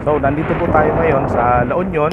So, nandito po tayo ngayon sa La Union.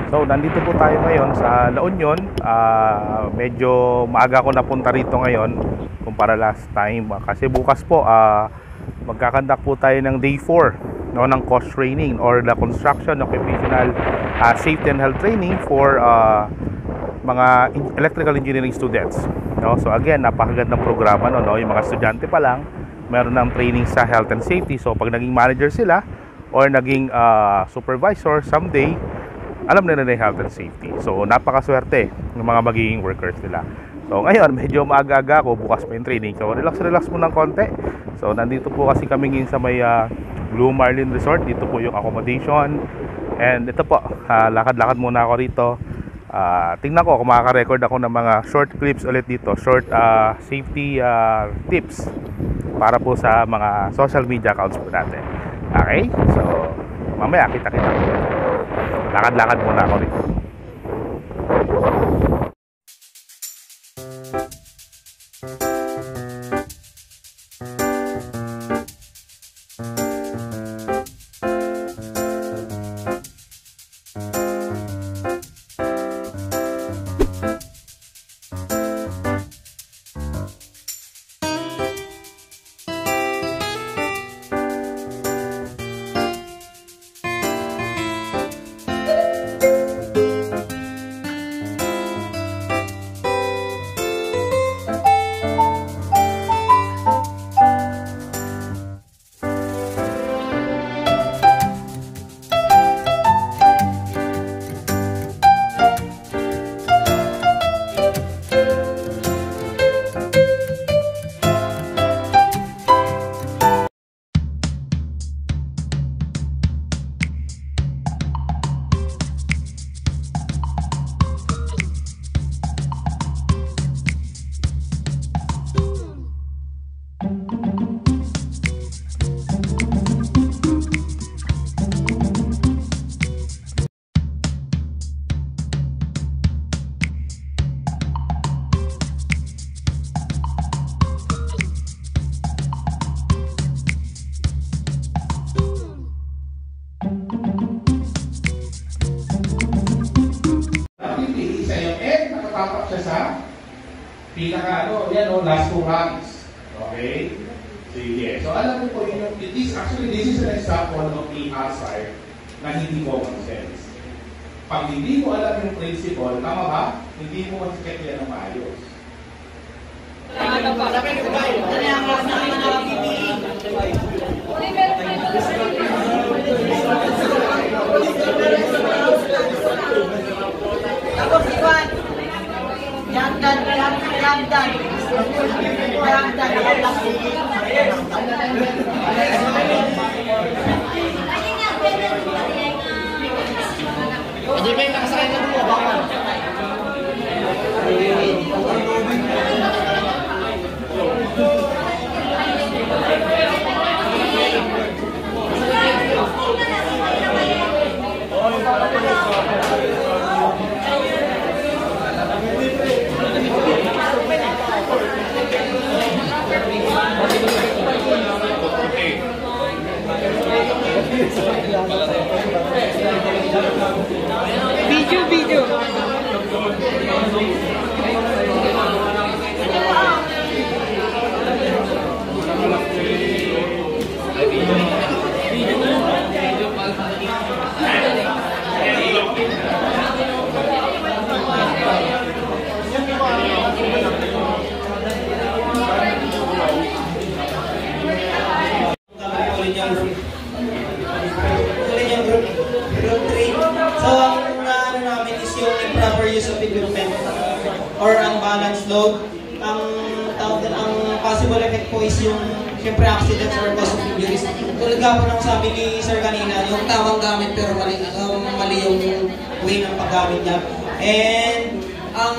So, nandito po tayo ngayon sa La Union. Medyo maaga ako napunta rito ngayon kumpara last time. Kasi bukas po, magkakandak po tayo ng day 4 ng course training or the construction occupational safety and health training for mga electrical engineering students. So again, napakagandang programa. Yung mga estudyante pa lang, meron ng training sa health and safety. So pag naging manager sila or naging supervisor someday, alam nila na yung health and safety. So, napakaswerte ng mga magiging workers nila. So, ngayon, medyo maaga-aga ako. Bukas pa yung training. So, relax mo ng konti. So, nandito po kasi kami ngayon sa may Blue Marlin Resort. Dito po yung accommodation. And ito po, lakad-lakad muna ako rito. Tingnan ko kung makaka-record ako ng mga short clips ulit dito. Short safety tips para po sa mga social media accounts po natin. Okay? So, mamaya kita-kita ko. Lakad-lakad muna ako rito. Last 2 rounds. Okay? Sige. So, alam mo po yun, this is an example of a hazard na hindi common sense. Pag hindi mo alam yung principle, tama ba? Hindi mo mag-check yan ng maayos. Hindi ba yung nakasakay na mo? Bawal. is yung, syempre, accidents or cause of injuries. Tulad nga po ng sabi ni Sir kanina, yung tamang gamit pero mali yung way ng paggamit niya. And ang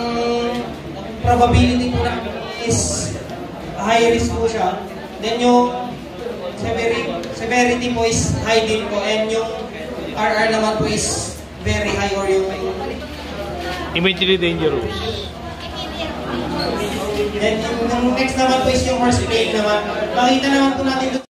probability po na is high risk po siya. Then yung severity po is high din po. And yung RR naman po is very high or yung Immediately dangerous. then yung next naman po is yung horseplay naman. Makita naman po natin doon.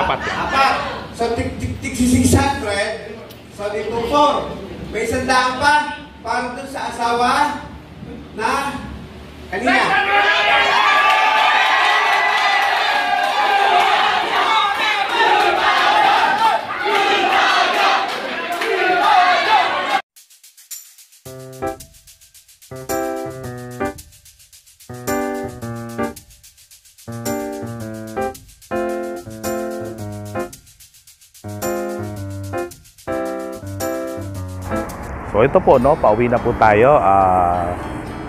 Apat. So, tig 600. So, dito 4. May 100 pa. Para dun sa asawa na kanina. So ito po, no, pauwi na po tayo.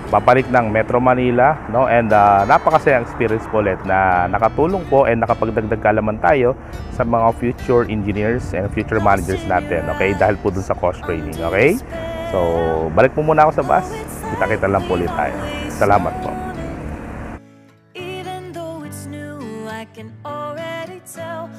Babalik ng Metro Manila, no, and napakasayang experience po ulit na nakatulong po and nakapagdagdag kaalaman tayo sa mga future engineers and future managers natin, okay, dahil po dun sa course training, okay. So balik po muna ako sa bus, kita-kita lang po ulit tayo. Salamat po. Even though it's new, I can already tell.